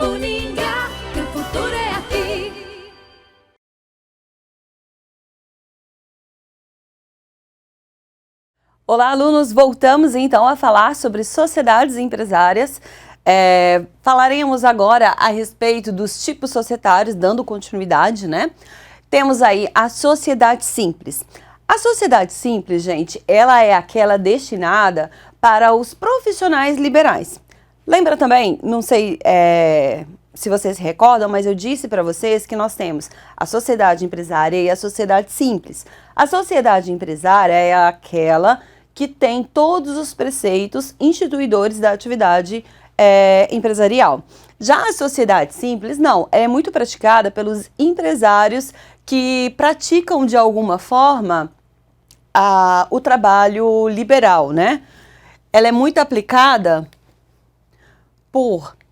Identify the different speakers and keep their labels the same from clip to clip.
Speaker 1: Uninga, que o futuro é aqui.
Speaker 2: Olá, alunos! Voltamos então a falar sobre sociedades empresárias. Falaremos agora a respeito dos tipos societários, dando continuidade, né? Temos aí a sociedade simples. A sociedade simples, gente, ela é aquela destinada para os profissionais liberais. Lembra também, não sei se vocês se recordam, mas eu disse para vocês que nós temos a sociedade empresária e a sociedade simples. A sociedade empresária é aquela que tem todos os preceitos instituidores da atividade empresarial. Já a sociedade simples, não, é muito praticada pelos empresários que praticam de alguma forma o trabalho liberal, né? Ela é muito aplicada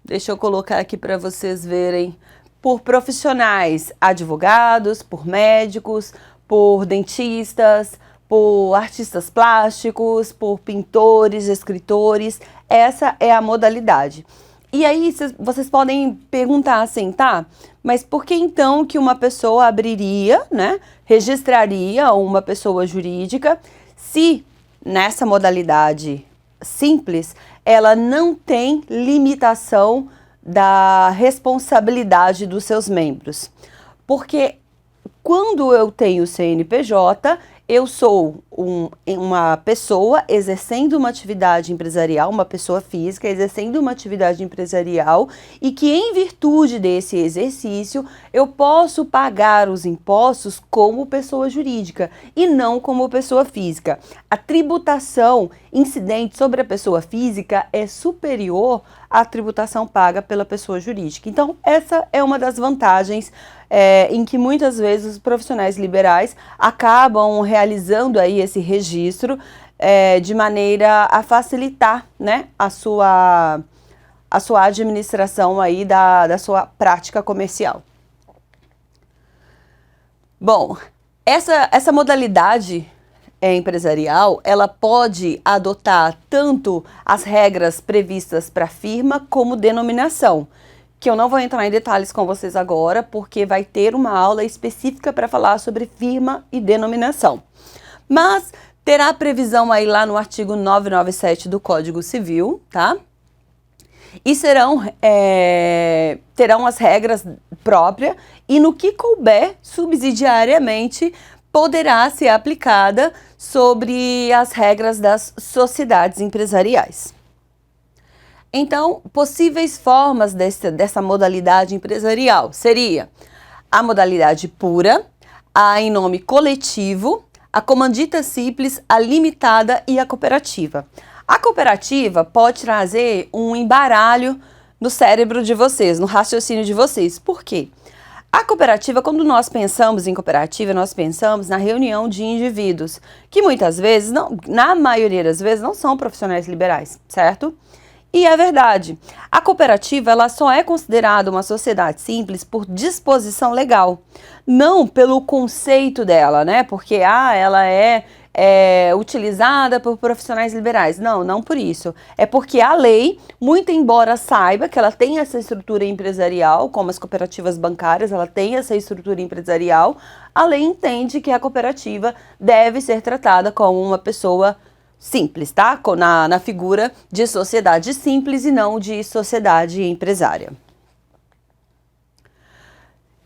Speaker 2: deixa eu colocar aqui para vocês verem, por profissionais, advogados, por médicos, por dentistas, por artistas plásticos, por pintores, escritores. Essa é a modalidade. E aí vocês podem perguntar assim, tá? Mas por que então que uma pessoa abriria, né, registraria uma pessoa jurídica se nessa modalidade simples ela não tem limitação da responsabilidade dos seus membros? Porque quando eu tenho CNPJ, eu sou uma pessoa exercendo uma atividade empresarial, uma pessoa física exercendo uma atividade empresarial e que em virtude desse exercício eu posso pagar os impostos como pessoa jurídica e não como pessoa física. A tributação incidente sobre a pessoa física é superior à tributação paga pela pessoa jurídica. Então, essa é uma das vantagens em que muitas vezes os profissionais liberais acabam realizando aí esse registro de maneira a facilitar, né, a sua administração aí da sua prática comercial. Bom, essa modalidade empresarial, ela pode adotar tanto as regras previstas para firma como denominação, que eu não vou entrar em detalhes com vocês agora, porque vai ter uma aula específica para falar sobre firma e denominação. Mas terá previsão aí lá no artigo 997 do Código Civil, tá? E terão as regras próprias e no que couber subsidiariamente poderá ser aplicada sobre as regras das sociedades empresariais. Então, possíveis formas dessa modalidade empresarial seria a modalidade pura, a em nome coletivo, a comandita simples, a limitada e a cooperativa. A cooperativa pode trazer um embaralho no cérebro de vocês, no raciocínio de vocês. Por quê? A cooperativa, quando nós pensamos em cooperativa, nós pensamos na reunião de indivíduos, que muitas vezes, na maioria das vezes, não são profissionais liberais, certo? E é verdade, a cooperativa ela só é considerada uma sociedade simples por disposição legal, não pelo conceito dela, né? Porque ela é utilizada por profissionais liberais. Não por isso. É porque a lei, muito embora saiba que ela tem essa estrutura empresarial, como as cooperativas bancárias, ela tem essa estrutura empresarial, a lei entende que a cooperativa deve ser tratada como uma pessoa simples, tá? Na figura de sociedade simples e não de sociedade empresária.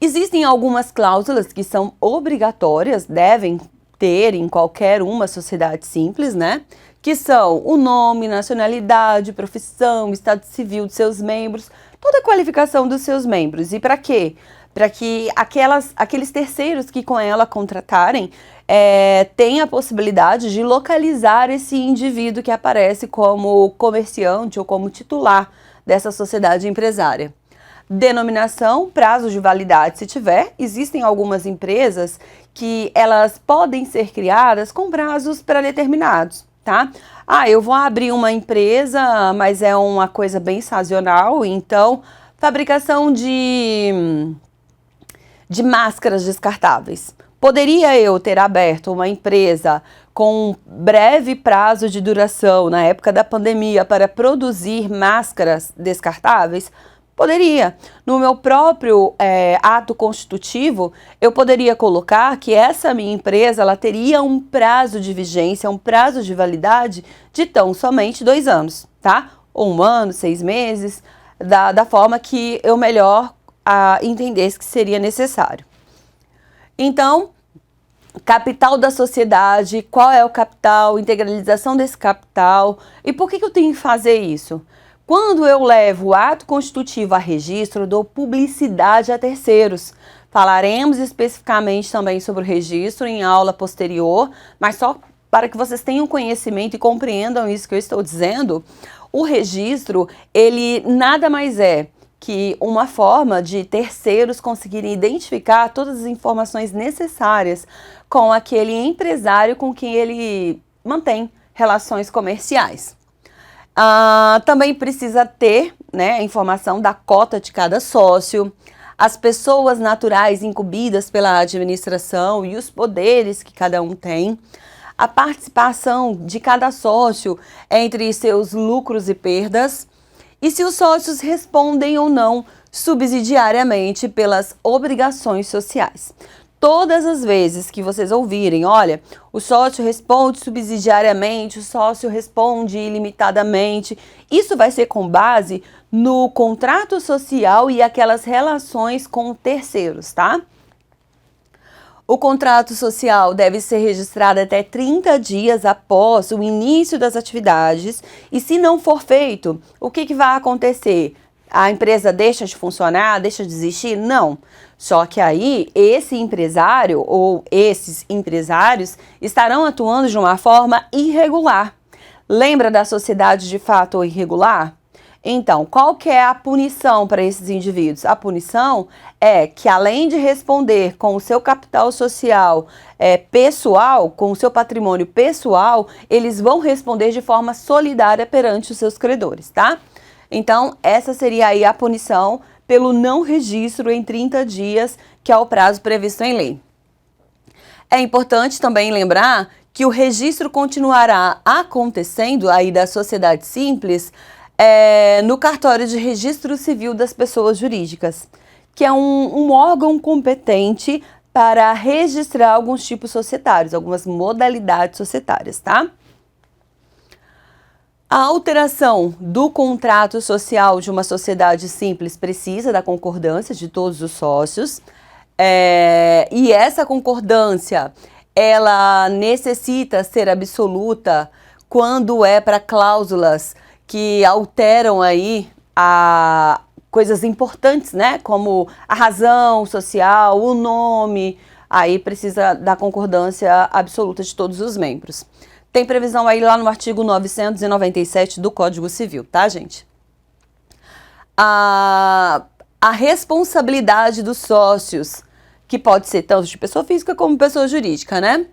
Speaker 2: Existem algumas cláusulas que são obrigatórias, devem ter em qualquer uma sociedade simples, né? Que são o nome, nacionalidade, profissão, estado civil de seus membros, toda a qualificação dos seus membros. E para quê? Para que aqueles terceiros que com ela contratarem tenham a possibilidade de localizar esse indivíduo que aparece como comerciante ou como titular dessa sociedade empresária. Denominação, prazo de validade se tiver. Existem algumas empresas que elas podem ser criadas com prazos pré-determinados, tá? Eu vou abrir uma empresa, mas é uma coisa bem sazonal, então fabricação de máscaras descartáveis. Poderia eu ter aberto uma empresa com breve prazo de duração na época da pandemia para produzir máscaras descartáveis? Poderia. No meu próprio ato constitutivo, eu poderia colocar que essa minha empresa ela teria um prazo de vigência, um prazo de validade de tão somente 2 anos, tá? Ou 1 ano, 6 meses, da forma que eu melhor entendesse que seria necessário. Então, capital da sociedade, qual é o capital, integralização desse capital e por que eu tenho que fazer isso? Quando eu levo o ato constitutivo a registro, eu dou publicidade a terceiros. Falaremos especificamente também sobre o registro em aula posterior, mas só para que vocês tenham conhecimento e compreendam isso que eu estou dizendo, o registro, ele nada mais é que uma forma de terceiros conseguirem identificar todas as informações necessárias com aquele empresário com quem ele mantém relações comerciais. Também precisa ter, né, a informação da cota de cada sócio, as pessoas naturais incumbidas pela administração e os poderes que cada um tem, a participação de cada sócio entre seus lucros e perdas, e se os sócios respondem ou não subsidiariamente pelas obrigações sociais. Todas as vezes que vocês ouvirem, olha, o sócio responde subsidiariamente, o sócio responde ilimitadamente, isso vai ser com base no contrato social e aquelas relações com terceiros, tá? O contrato social deve ser registrado até 30 dias após o início das atividades e se não for feito, o que vai acontecer? A empresa deixa de funcionar, deixa de existir? Não. Só que aí esse empresário ou esses empresários estarão atuando de uma forma irregular. Lembra da sociedade de fato irregular? Então, qual que é a punição para esses indivíduos? A punição é que, além de responder com o seu capital social pessoal, com o seu patrimônio pessoal, eles vão responder de forma solidária perante os seus credores, tá? Então, essa seria aí a punição pelo não registro em 30 dias, que é o prazo previsto em lei. É importante também lembrar que o registro continuará acontecendo aí da sociedade simples no cartório de registro civil das pessoas jurídicas, que é um órgão competente para registrar alguns tipos societários, algumas modalidades societárias, tá? A alteração do contrato social de uma sociedade simples precisa da concordância de todos os sócios e essa concordância ela necessita ser absoluta quando é para cláusulas que alteram aí coisas importantes, né? Como a razão social, o nome, aí precisa da concordância absoluta de todos os membros. Tem previsão aí lá no artigo 997 do Código Civil, tá, gente? A responsabilidade dos sócios, que pode ser tanto de pessoa física como pessoa jurídica, né?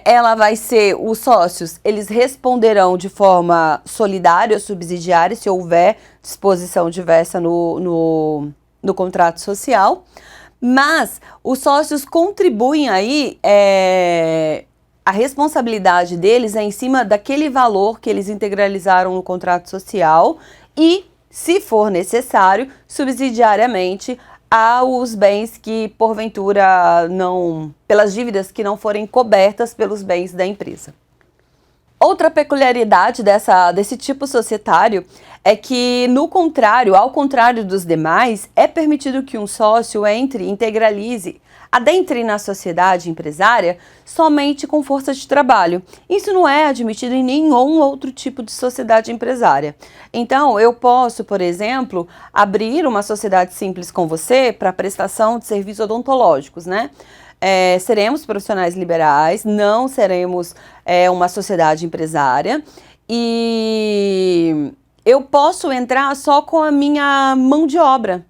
Speaker 2: Ela vai ser, os sócios, eles responderão de forma solidária ou subsidiária, se houver disposição diversa no contrato social, mas os sócios contribuem aí, a responsabilidade deles é em cima daquele valor que eles integralizaram no contrato social e, se for necessário, subsidiariamente aos bens que, porventura, pelas dívidas que não forem cobertas pelos bens da empresa. Outra peculiaridade desse tipo societário é que, ao contrário dos demais, é permitido que um sócio adentre na sociedade empresária somente com força de trabalho. Isso não é admitido em nenhum outro tipo de sociedade empresária. Então, eu posso, por exemplo, abrir uma sociedade simples com você para prestação de serviços odontológicos, né? Seremos profissionais liberais, não seremos uma sociedade empresária e eu posso entrar só com a minha mão de obra.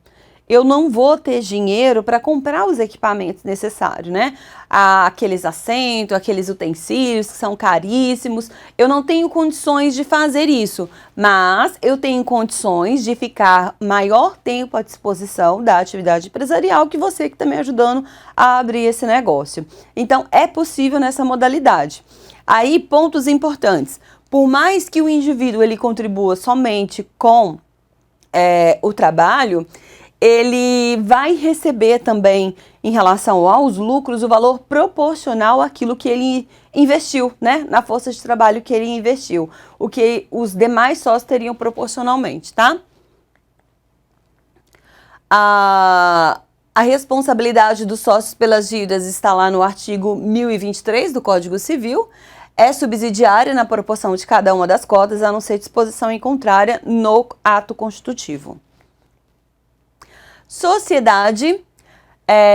Speaker 2: Eu não vou ter dinheiro para comprar os equipamentos necessários, né? Aqueles assentos, aqueles utensílios que são caríssimos. Eu não tenho condições de fazer isso, mas eu tenho condições de ficar maior tempo à disposição da atividade empresarial que você que está me ajudando a abrir esse negócio. Então, é possível nessa modalidade. Aí, pontos importantes. Por mais que o indivíduo ele contribua somente com o trabalho, ele vai receber também, em relação aos lucros, o valor proporcional àquilo que ele investiu, né? Na força de trabalho que ele investiu. O que os demais sócios teriam proporcionalmente, tá? A responsabilidade dos sócios pelas dívidas está lá no artigo 1023 do Código Civil. É subsidiária na proporção de cada uma das cotas, a não ser disposição em contrária no ato constitutivo. Sociedade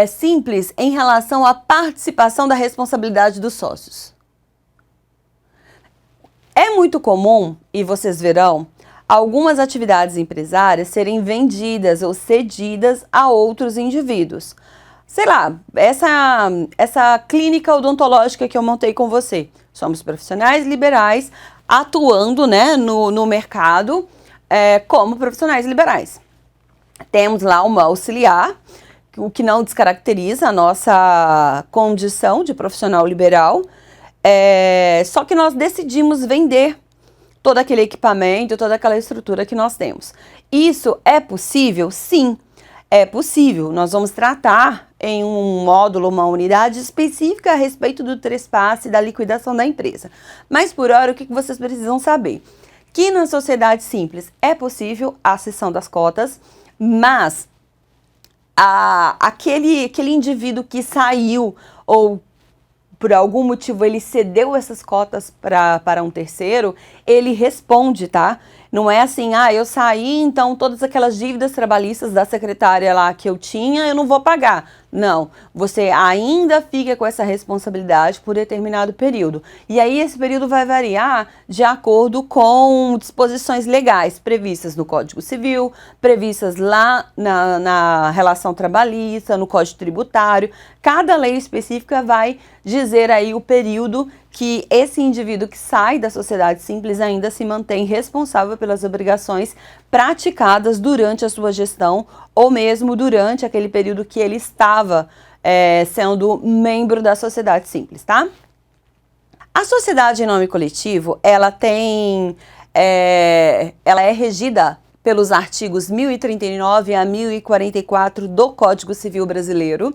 Speaker 2: simples em relação à participação da responsabilidade dos sócios. É muito comum, e vocês verão, algumas atividades empresárias serem vendidas ou cedidas a outros indivíduos. Sei lá, essa clínica odontológica que eu montei com você. Somos profissionais liberais atuando, né, no mercado como profissionais liberais. Temos lá uma auxiliar, o que não descaracteriza a nossa condição de profissional liberal, só que nós decidimos vender todo aquele equipamento, toda aquela estrutura que nós temos. Isso é possível? Sim, é possível. Nós vamos tratar em um módulo, uma unidade específica a respeito do trespasse e da liquidação da empresa. Mas por hora, o que vocês precisam saber? Que na sociedade simples é possível a cessão das cotas, mas aquele indivíduo que saiu ou por algum motivo ele cedeu essas cotas para um terceiro, ele responde, tá? Não é assim, eu saí, então todas aquelas dívidas trabalhistas da secretária lá que eu tinha, eu não vou pagar. Não, você ainda fica com essa responsabilidade por determinado período. E aí esse período vai variar de acordo com disposições legais previstas no Código Civil, previstas lá na relação trabalhista, no Código Tributário. Cada lei específica vai dizer aí o período que esse indivíduo que sai da sociedade simples ainda se mantém responsável pelas obrigações praticadas durante a sua gestão ou mesmo durante aquele período que ele estava sendo membro da sociedade simples, tá? A sociedade em nome coletivo, ela é regida pelos artigos 1039 a 1044 do Código Civil Brasileiro.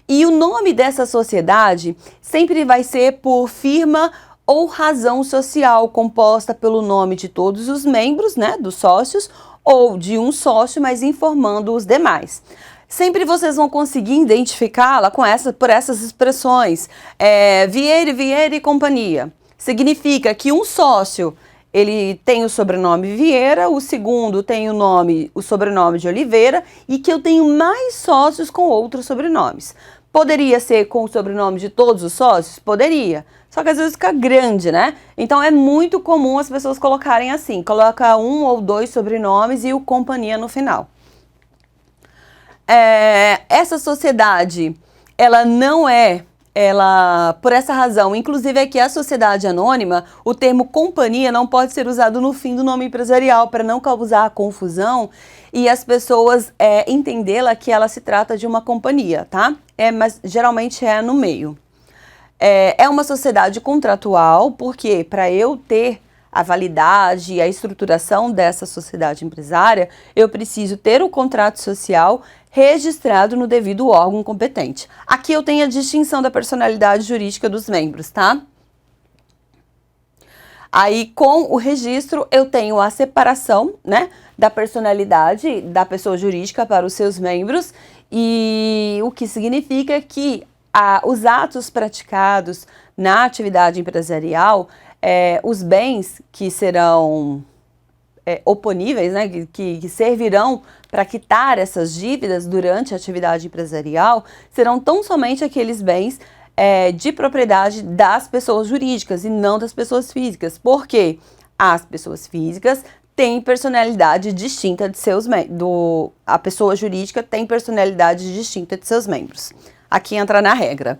Speaker 2: E o nome dessa sociedade sempre vai ser por firma ou razão social, composta pelo nome de todos os membros, né, dos sócios, ou de um sócio, mas informando os demais. Sempre vocês vão conseguir identificá-la por essas expressões. Vieira e Companhia. Significa que um sócio, ele tem o sobrenome Vieira, o segundo tem o sobrenome de Oliveira, e que eu tenho mais sócios com outros sobrenomes. Poderia ser com o sobrenome de todos os sócios? Poderia. Só que às vezes fica grande, né? Então é muito comum as pessoas colocarem assim, coloca um ou dois sobrenomes e o companhia no final. Essa sociedade, ela não por essa razão, inclusive aqui a sociedade anônima, o termo companhia não pode ser usado no fim do nome empresarial para não causar confusão e as pessoas entendê-la que ela se trata de uma companhia, tá? Mas geralmente é no meio. É uma sociedade contratual, porque para eu ter a validade e a estruturação dessa sociedade empresária, eu preciso ter o contrato social registrado no devido órgão competente. Aqui eu tenho a distinção da personalidade jurídica dos membros, tá? Aí, com o registro, eu tenho a separação, né, da personalidade da pessoa jurídica para os seus membros, e o que significa que os atos praticados na atividade empresarial, os bens que serão oponíveis, né, que servirão para quitar essas dívidas durante a atividade empresarial, serão tão somente aqueles bens de propriedade das pessoas jurídicas e não das pessoas físicas, porque as pessoas físicas têm personalidade distinta de seus membros, a pessoa jurídica tem personalidade distinta de seus membros. Aqui entra na regra.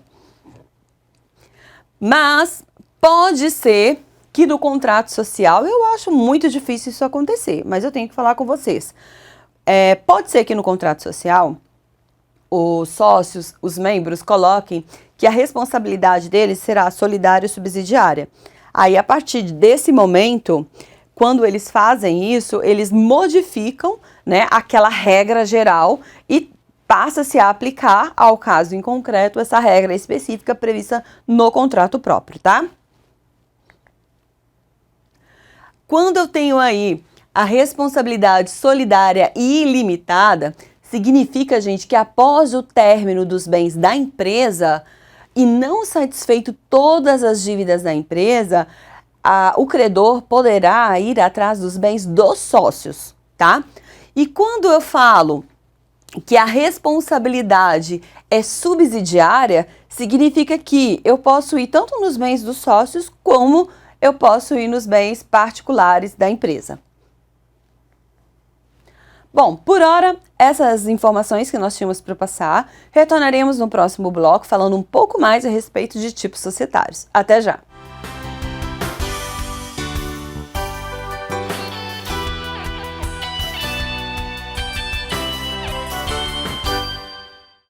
Speaker 2: Mas pode ser que no contrato social, eu acho muito difícil isso acontecer, mas eu tenho que falar com vocês. Pode ser que no contrato social, os sócios, os membros, coloquem que a responsabilidade deles será solidária e subsidiária. Aí, a partir desse momento, quando eles fazem isso, eles modificam, né, aquela regra geral e passa-se a aplicar ao caso em concreto essa regra específica prevista no contrato próprio, tá? Quando eu tenho aí a responsabilidade solidária e ilimitada, significa, gente, que após o término dos bens da empresa e não satisfeito todas as dívidas da empresa, o credor poderá ir atrás dos bens dos sócios, tá? E quando eu falo que a responsabilidade é subsidiária, significa que eu posso ir tanto nos bens dos sócios como eu posso ir nos bens particulares da empresa. Bom, por hora, essas informações que nós tínhamos para passar, retornaremos no próximo bloco falando um pouco mais a respeito de tipos societários. Até já!